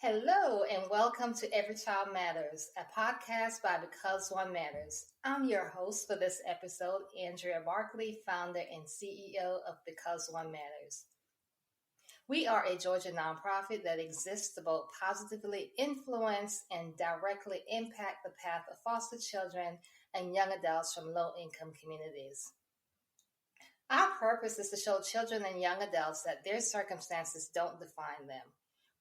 Hello, and welcome to Every Child Matters, a podcast by Because One Matters. I'm your host for this episode, Andrea Barkley, founder and CEO of Because One Matters. We are a Georgia nonprofit that exists to both positively influence and directly impact the path of foster children and young adults from low-income communities. Our purpose is to show children and young adults that their circumstances don't define them.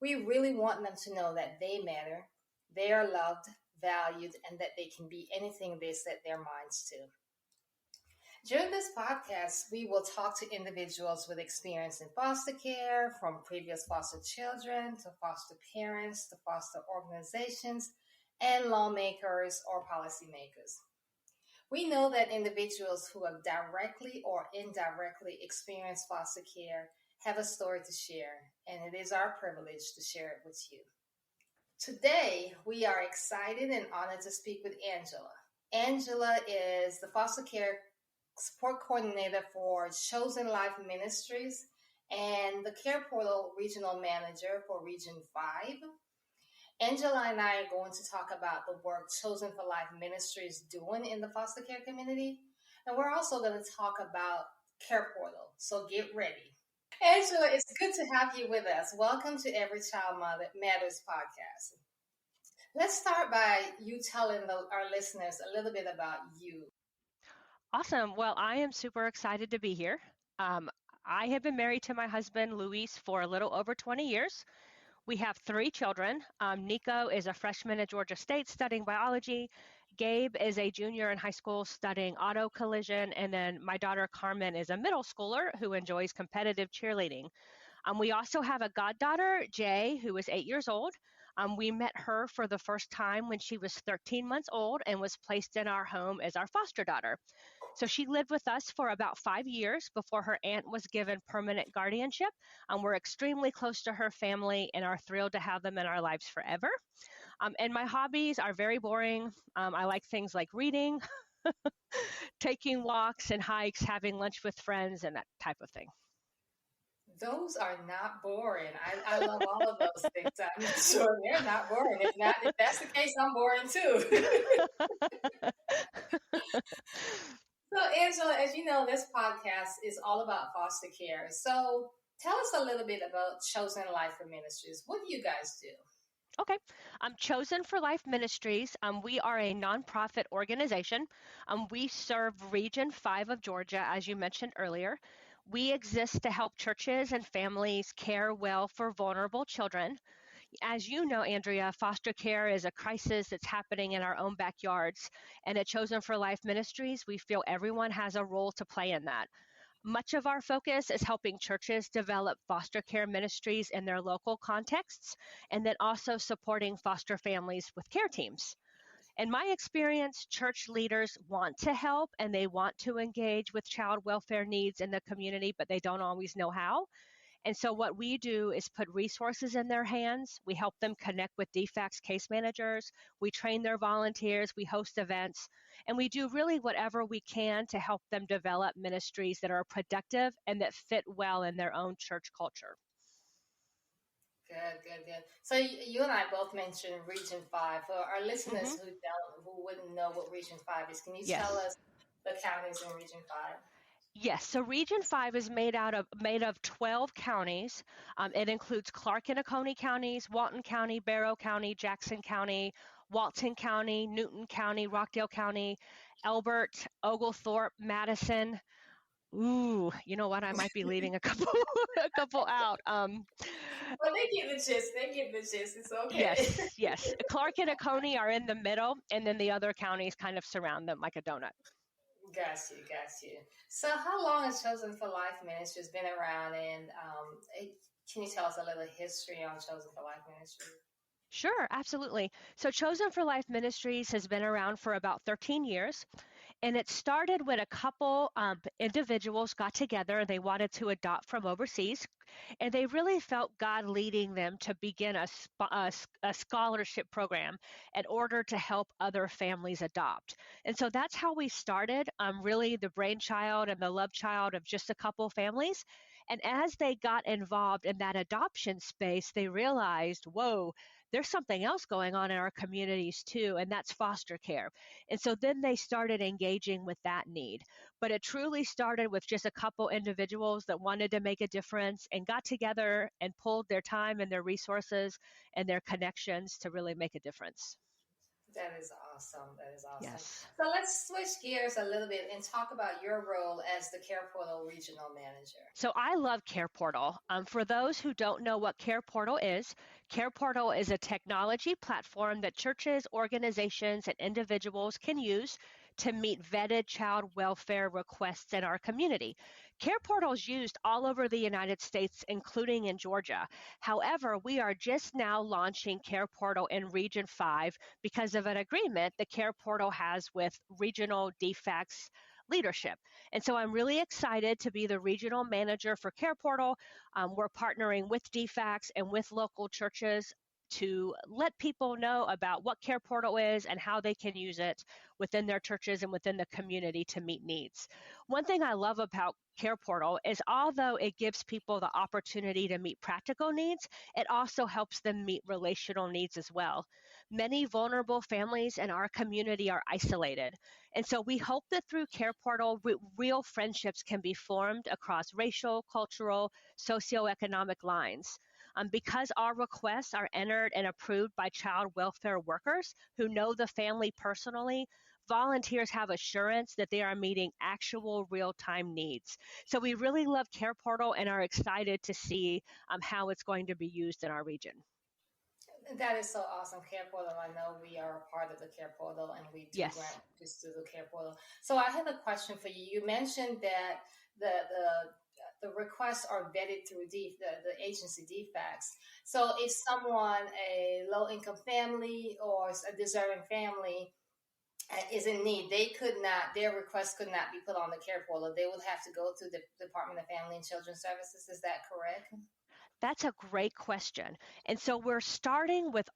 We really want them to know that they matter, they are loved, valued, and that they can be anything they set their minds to. During this podcast, we will talk to individuals with experience in foster care, from previous foster children to foster parents to foster organizations and lawmakers or policymakers. We know that individuals who have directly or indirectly experienced foster care have a story to share, and it is our privilege to share it with you. Today, we are excited and honored to speak with Angela. Angela is the foster care support coordinator for Chosen Life Ministries and the Care Portal regional manager for Region 5. Angela and I are going to talk about the work Chosen for Life Ministries is doing in the foster care community, and we're also going to talk about Care Portal, so get ready. Angela, it's good to have you with us. Welcome to Every Child Matters podcast. Let's start by you telling our listeners a little bit about you. Awesome. Well, I am super excited to be here. I have been married to my husband, Luis, for a little over 20 years. We have 3 children. Nico is a freshman at Georgia State studying biology. Gabe is a junior in high school studying auto collision. And then my daughter, Carmen, is a middle schooler who enjoys competitive cheerleading. We also have a goddaughter, Jay, who is 8 years old. We met her for the first time when she was 13 months old and was placed in our home as our foster daughter. So she lived with us for about 5 years before her aunt was given permanent guardianship. We're extremely close to her family and are thrilled to have them in our lives forever. And my hobbies are very boring. I like things like reading, taking walks and hikes, having lunch with friends, and that type of thing. Those are not boring. I love all of those things. I'm sure they're not boring. If that's the case, I'm boring too. So, Angela, as you know, this podcast is all about foster care. So tell us a little bit about Chosen Life Ministries. What do you guys do? Okay. Chosen for Life Ministries. We are a nonprofit organization. We serve Region 5 of Georgia, as you mentioned earlier. We exist to help churches and families care well for vulnerable children. As you know, Andrea, foster care is a crisis that's happening in our own backyards. And at Chosen for Life Ministries, we feel everyone has a role to play in that. Much of our focus is helping churches develop foster care ministries in their local contexts, and then also supporting foster families with care teams. In my experience, church leaders want to help and they want to engage with child welfare needs in the community, but they don't always know how. And so what we do is put resources in their hands. We help them connect with DFACS case managers. We train their volunteers. We host events. And we do really whatever we can to help them develop ministries that are productive and that fit well in their own church culture. Good. So you and I both mentioned Region 5. For our listeners who wouldn't know what Region 5 is, can you tell us the counties in Region 5? Yes, so Region 5 is made of 12 counties. It includes Clark and Oconee counties, Walton County, Barrow County, Jackson County, Walton County, Newton County, Rockdale County, Elbert, Oglethorpe, Madison. Ooh, you know what? I might be leaving a couple out. Well, they get the gist. It's okay. Yes. Clark and Oconee are in the middle, and then the other counties kind of surround them like a donut. Got you. So how long has Chosen for Life Ministries been around, and can you tell us a little history on Chosen for Life Ministries? Sure, absolutely. So Chosen for Life Ministries has been around for about 13 years, and it started when a couple individuals got together and they wanted to adopt from overseas, and they really felt God leading them to begin a scholarship program in order to help other families adopt. And so that's how we started, really the brainchild and the love child of just a couple families. And as they got involved in that adoption space, they realized, whoa, there's something else going on in our communities too, and that's foster care. And so then they started engaging with that need. But it truly started with just a couple individuals that wanted to make a difference and got together and pulled their time and their resources and their connections to really make a difference. That is awesome. That is awesome. Yes. So let's switch gears a little bit and talk about your role as the Care Portal Regional Manager. So I love Care Portal. For those who don't know what Care Portal is a technology platform that churches, organizations, and individuals can use to meet vetted child welfare requests in our community. Care Portal is used all over the United States, including in Georgia. However, we are just now launching Care Portal in Region 5 because of an agreement the Care Portal has with regional DFACS leadership. And so I'm really excited to be the regional manager for Care Portal. We're partnering with DFACS and with local churches to let people know about what Care Portal is and how they can use it within their churches and within the community to meet needs. One thing I love about Care Portal is although it gives people the opportunity to meet practical needs, it also helps them meet relational needs as well. Many vulnerable families in our community are isolated. And so we hope that through Care Portal, real friendships can be formed across racial, cultural, socioeconomic lines. Because our requests are entered and approved by child welfare workers who know the family personally, volunteers have assurance that they are meeting actual real-time needs. So we really love Care Portal and are excited to see how it's going to be used in our region. That is so awesome, Care Portal. I know we are a part of the Care Portal and we do Yes. grant just to the Care Portal. So I have a question for you. You mentioned that the requests are vetted through the agency DFACS. So if someone, a low income family or a deserving family, is in need, their request could not be put on the Care Portal. They would have to go to the Department of Family and Children's Services. Is that correct? That's a great question. And so we're starting with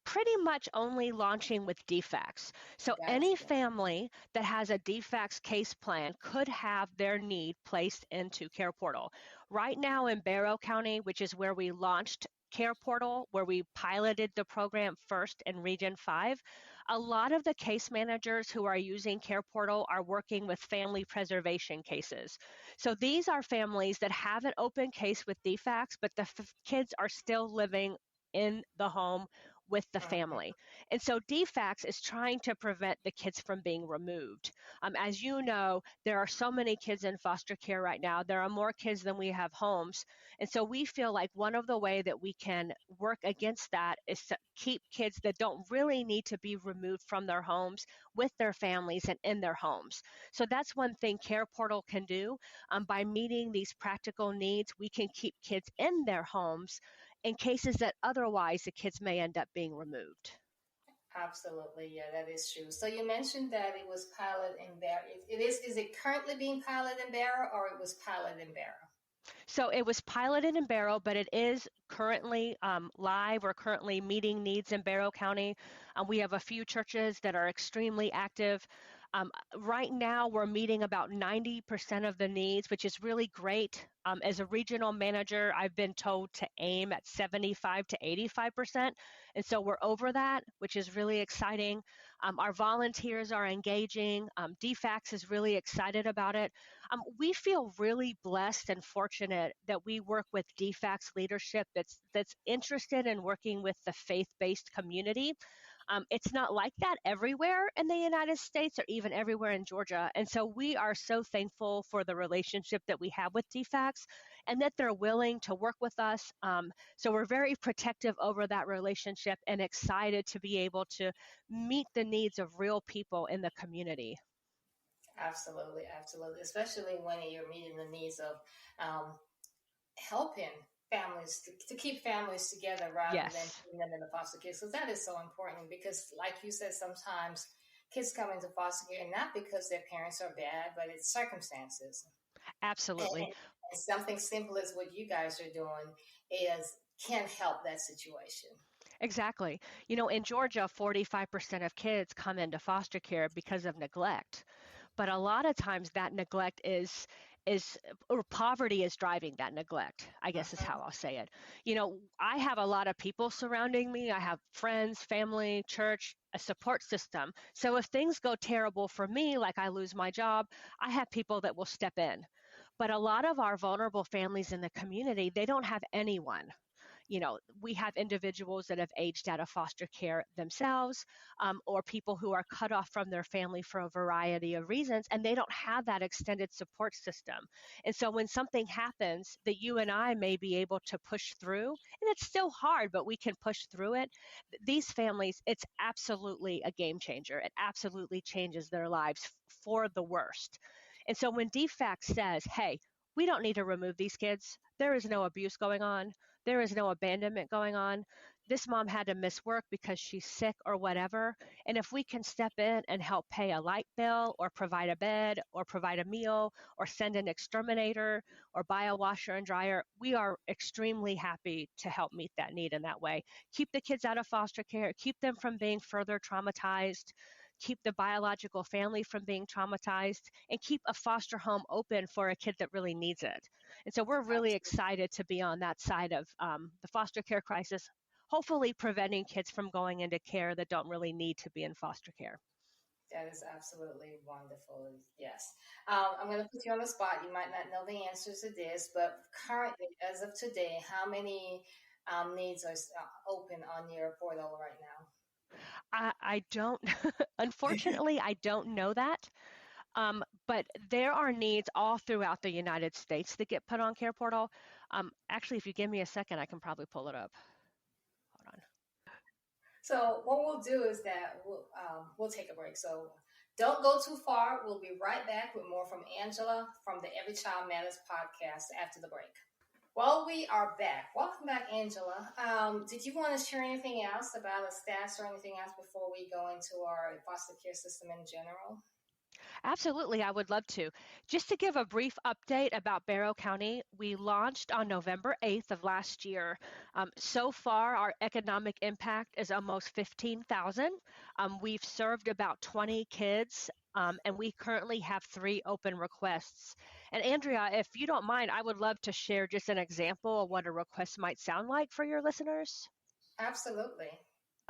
pretty much only launching with DFACS. So any Gotcha. family that has a DFACS case plan could have their need placed into Care Portal. Right now in Barrow County, which is where we launched Care Portal, where we piloted the program first in Region 5, a lot of the case managers who are using Care Portal are working with family preservation cases. So these are families that have an open case with DFACS, but the kids are still living in the home with the family. And so DFACS is trying to prevent the kids from being removed. As you know, there are so many kids in foster care right now. There are more kids than we have homes. And so we feel like one of the ways that we can work against that is to keep kids that don't really need to be removed from their homes with their families and in their homes. So that's one thing Care Portal can do. By meeting these practical needs, we can keep kids in their homes in cases that otherwise the kids may end up being removed. Absolutely, yeah, that is true. So you mentioned that it was piloted in Barrow. Is it currently being piloted in Barrow, or it was piloted in Barrow? So it was piloted in Barrow, but it is currently live. We're currently meeting needs in Barrow County. We have a few churches that are extremely active. Right now, we're meeting about 90% of the needs, which is really great. As a regional manager, I've been told to aim at 75 to 85%. And so we're over that, which is really exciting. Our volunteers are engaging. DFACS is really excited about it. We feel really blessed and fortunate that we work with DFACS leadership that's interested in working with the faith-based community. It's not like that everywhere in the United States or even everywhere in Georgia. And so we are so thankful for the relationship that we have with DFACS and that they're willing to work with us. So we're very protective over that relationship and excited to be able to meet the needs of real people in the community. Absolutely, absolutely. Especially when you're meeting the needs of um, helping families to keep families together rather than Yes. putting them in the foster care. So that is so important because, like you said, sometimes kids come into foster care not because their parents are bad, but it's circumstances. Absolutely. And something simple as what you guys are doing is can help that situation. Exactly. In Georgia, 45% of kids come into foster care because of neglect. But a lot of times that neglect is or poverty is driving that neglect, I guess is Uh-huh. how I'll say it. I have a lot of people surrounding me. I have friends, family, church, a support system. So if things go terrible for me, like I lose my job, I have people that will step in. But a lot of our vulnerable families in the community, they don't have anyone. We have individuals that have aged out of foster care themselves, or people who are cut off from their family for a variety of reasons, and they don't have that extended support system. And so when something happens that you and I may be able to push through, and it's still hard, but we can push through it, these families, it's absolutely a game changer. It absolutely changes their lives for the worst. And so when DFAC says, hey, we don't need to remove these kids, there is no abuse going on, there is no abandonment going on. This mom had to miss work because she's sick or whatever. And if we can step in and help pay a light bill or provide a bed or provide a meal or send an exterminator or buy a washer and dryer, we are extremely happy to help meet that need in that way. Keep the kids out of foster care, keep them from being further traumatized, keep the biological family from being traumatized, and keep a foster home open for a kid that really needs it. And so we're really excited to be on that side of the foster care crisis, hopefully preventing kids from going into care that don't really need to be in foster care. That is absolutely wonderful. Yes. I'm going to put you on the spot. You might not know the answers to this, but currently, as of today, how many needs are open on your portal right now? I don't, unfortunately, I don't know that. But there are needs all throughout the United States that get put on Care Portal. Actually, if you give me a second, I can probably pull it up. Hold on. So what we'll do is that we'll take a break. So don't go too far. We'll be right back with more from Angela from the Every Child Matters podcast after the break. Well, we are back. Welcome back, Angela. Did you want to share anything else about the stats or anything else before we go into our foster care system in general? Absolutely, I would love to. Just to give a brief update about Barrow County, we launched on November 8th of last year. So far, our economic impact is almost 15,000. We've served about 20 kids, and we currently have 3 open requests. And Andrea, if you don't mind, I would love to share just an example of what a request might sound like for your listeners. Absolutely.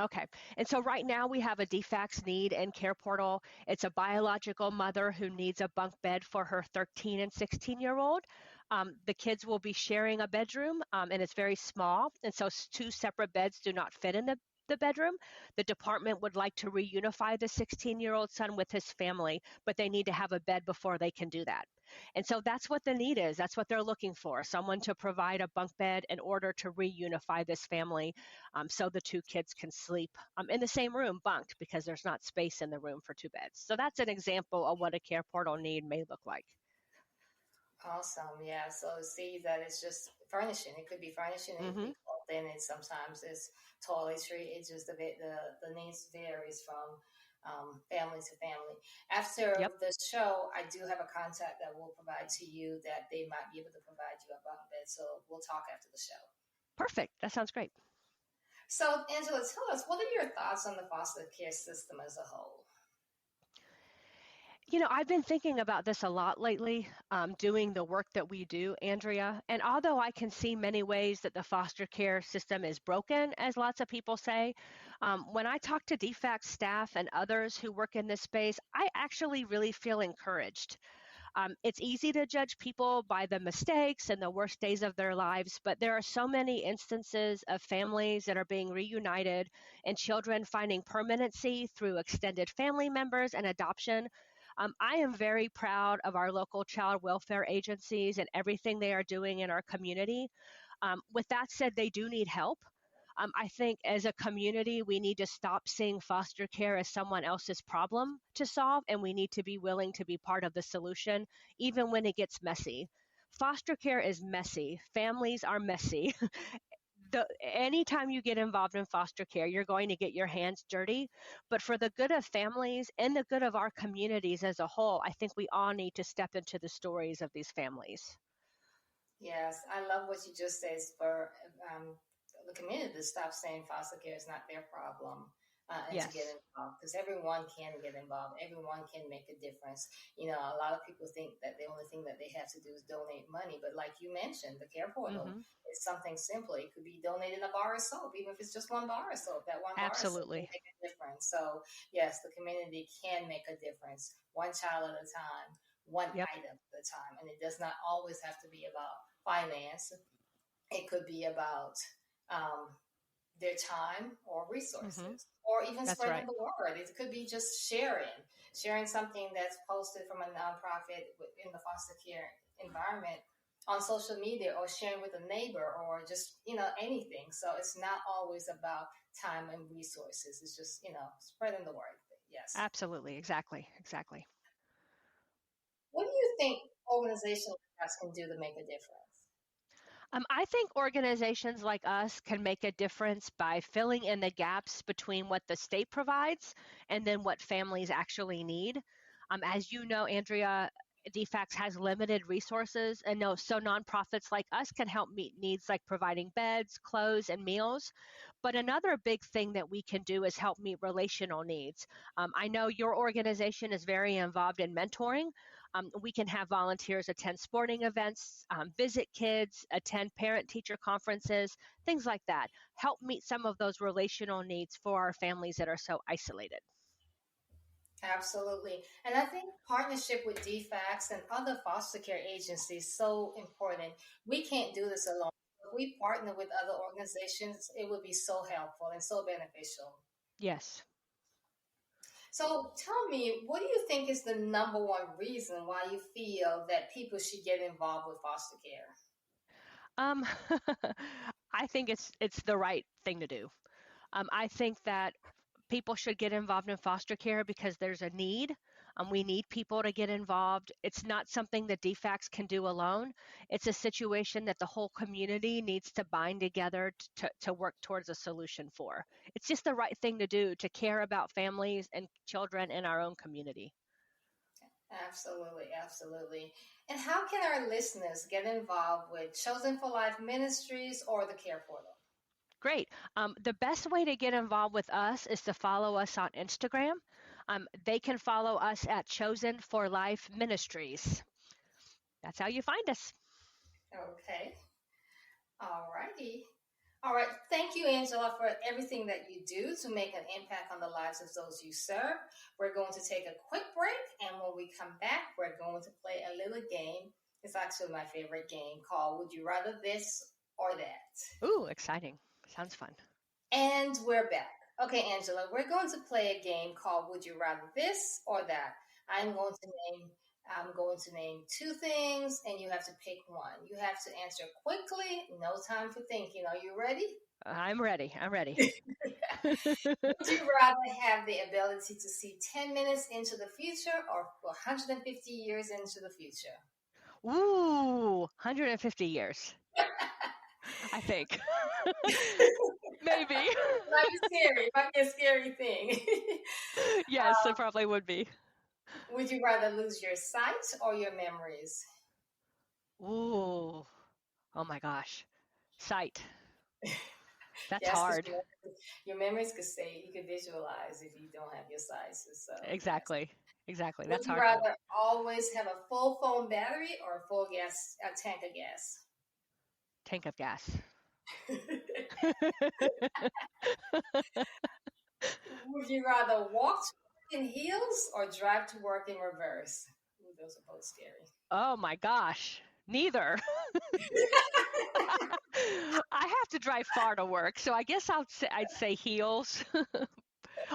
Okay. And so right now we have a DFACS need in Care Portal. It's a biological mother who needs a bunk bed for her 13 and 16-year-old. The kids will be sharing a bedroom, and it's very small. And so 2 separate beds do not fit in the bedroom. The department would like to reunify the 16-year-old son with his family, but they need to have a bed before they can do that. And so that's what the need is. That's what they're looking for, someone to provide a bunk bed in order to reunify this family, so the 2 kids can sleep in the same room, bunked, because there's not space in the room for 2 beds. So that's an example of what a Care Portal need may look like. Awesome. Yeah. So see that it's just furnishing. It could be furnishing. It could Mm-hmm. be clothing. It sometimes it's toiletry. It's just the needs varies from family to family. After Yep. the show, I do have a contact that will provide to you that they might be able to provide you a bunk bed. So we'll talk after the show. Perfect. That sounds great. So Angela, tell us, what are your thoughts on the foster care system as a whole? I've been thinking about this a lot lately, doing the work that we do, Andrea. And although I can see many ways that the foster care system is broken, as lots of people say, when I talk to DFAC staff and others who work in this space, I actually really feel encouraged. It's easy to judge people by the mistakes and the worst days of their lives, but there are so many instances of families that are being reunited and children finding permanency through extended family members and adoption. I am very proud of our local child welfare agencies and everything they are doing in our community. With that said, they do need help. I think as a community, we need to stop seeing foster care as someone else's problem to solve, and we need to be willing to be part of the solution, even when it gets messy. Foster care is messy. Families are messy. Anytime you get involved in foster care, you're going to get your hands dirty. But for the good of families and the good of our communities as a whole, I think we all need to step into the stories of these families. Yes, I love what you just said for the community to stop saying foster care is not their problem. and to get Yes. involved, because everyone can get involved. Everyone can make a difference. A lot of people think that the only thing that they have to do is donate money, but like you mentioned, the care portal Mm-hmm. is something simple. It could be donating a bar of soap, even if it's just one bar of soap. That one bar of soap can Absolutely. make a difference. So yes, the community can make a difference, one child at a time, one Yep. item at a time, and it does not always have to be about finance. It could be about um, their time or Mm-hmm. resources, or even That's spreading right. the word. It could be just sharing something that's posted from a nonprofit in the foster care environment on social media, or sharing with a neighbor, or just, anything. So it's not always about time and resources. It's just, spreading the word. Yes. Absolutely. Exactly. Exactly. What do you think organizations like us can do to make a difference? I think organizations like us can make a difference by filling in the gaps between what the state provides and then what families actually need. As you know, Andrea, DFACS has limited resources, and so nonprofits like us can help meet needs like providing beds, clothes, and meals. But another big thing that we can do is help meet relational needs. I know your organization is very involved in mentoring. We can have volunteers attend sporting events, visit kids, attend parent-teacher conferences, things like that. Help meet some of those relational needs for our families that are so isolated. Absolutely. And I think partnership with DFACS and other foster care agencies is so important. We can't do this alone. If we partner with other organizations, it would be so helpful and so beneficial. Yes. So tell me, what do you think is the number one reason why you feel that people should get involved with foster care? Um, I think it's the right thing to do. I think that people should get involved in foster care because there's a need. We need people to get involved. It's not something that DFACS can do alone. It's a situation that the whole community needs to bind together to work towards a solution for. It's just the right thing to do to care about families and children in our own community. Absolutely, absolutely. And how can our listeners get involved with Chosen for Life Ministries or the Care Portal? Great. The best way to get involved with us is to follow us on Instagram. They can follow us at Chosen for Life Ministries. That's how you find us. Okay. All righty. All right. Thank you, Angela, for everything that you do to make an impact on the lives of those you serve. We're going to take a quick break, and when we come back, we're going to play a little game. It's actually my favorite game, called Would You Rather This or That? Ooh, exciting. Sounds fun. And we're back. Okay, Angela, we're going to play a game called Would You Rather This or That? I'm going to name two things, and you have to pick one. You have to answer quickly, no time for thinking. Are you ready? I'm ready. I'm ready. Would you rather have the ability to see 10 minutes into the future or 150 years into the future? Ooh, 150 years, I think. Maybe. Might be scary. Might be a scary thing. Yes, it probably would be. Would you rather lose your sight or your memories? Ooh, oh my gosh. Sight. That's Yes, because hard. your memories could say you could visualize if you don't have your sizes. So yes. Exactly. Exactly. Would That's you hard though. rather always have a full phone battery or a tank of gas? Tank of gas. Would you rather walk to work in heels or drive to work in reverse? Ooh, those are both scary. Oh my gosh. Neither. I have to drive far to work, so I guess I'd say heels.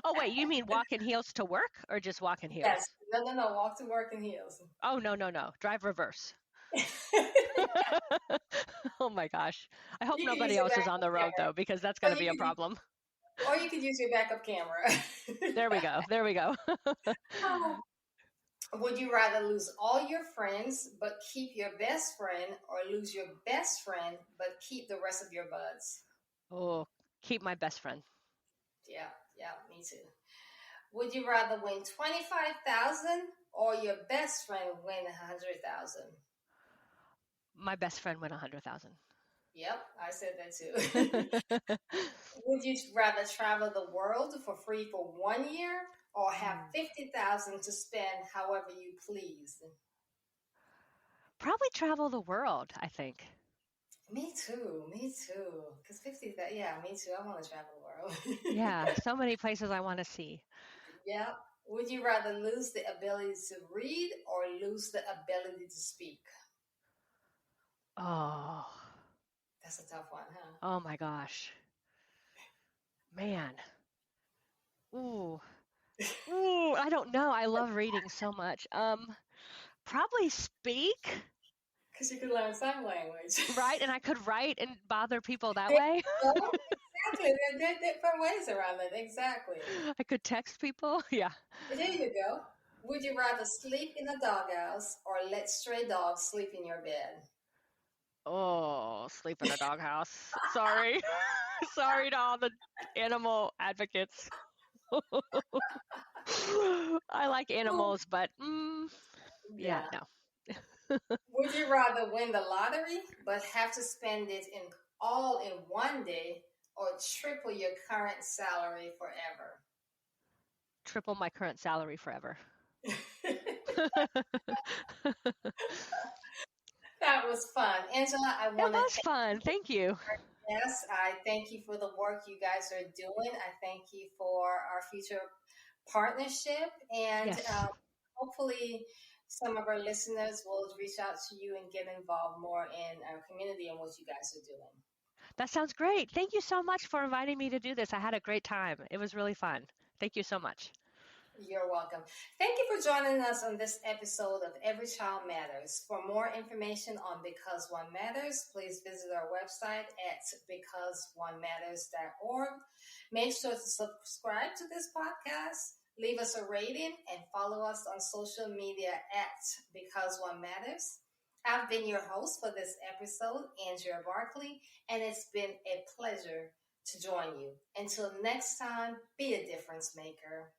Oh wait, you mean walk in heels to work or just walk in Yes. heels? No, no, no. Walk to work in heels. Oh no, no, no. Drive reverse. Oh my gosh. I hope You could use nobody your else is on backup the road camera. though, because that's Or going to you be a could use, problem. or you could use your backup camera. There we go. There we go. Oh. Would you rather lose all your friends but keep your best friend, or lose your best friend but keep the rest of your buds? Oh, keep my best friend. Yeah, yeah, me too. Would you rather win 25,000 or your best friend win 100,000? My best friend win 100,000. Yep, I said that too. Would you rather travel the world for free for 1 year or have Hmm. 50,000 to spend however you please? Probably travel the world, I think. Me too. Me too. Because 50, that, yeah, me too. I want to travel the world. Yeah, so many places I want to see. Yeah. Would you rather lose the ability to read or lose the ability to speak? Oh, That's a tough one, huh? oh my gosh. Man. Ooh. Ooh, I don't know. I love reading so much. Probably speak, Because you could learn sign language. right? And I could write and bother people that There way. you go. Exactly. There are different ways around it. Exactly. I could text people. Yeah. There you go. Would you rather sleep in a doghouse or let stray dogs sleep in your bed? Oh, sleep in a doghouse. Sorry. Sorry to all the animal advocates. I like animals, but yeah, Yeah. no. Would you rather win the lottery but have to spend it in all in 1 day or triple your current salary forever? Triple my current salary forever. That was fun. Angela, I It want to was fun. Thank you. yes, I thank you for the work you guys are doing. I thank you for our future partnership. And Yes. hopefully, some of our listeners will reach out to you and get involved more in our community and what you guys are doing. That sounds great. Thank you so much for inviting me to do this. I had a great time. It was really fun. Thank you so much. You're welcome. Thank you for joining us on this episode of Every Child Matters. For more information on Because One Matters, please visit our website at becauseonematters.org. Make sure to subscribe to this podcast, leave us a rating, and follow us on social media at Because One Matters. I've been your host for this episode, Angela Barkley, and it's been a pleasure to join you. Until next time, be a difference maker.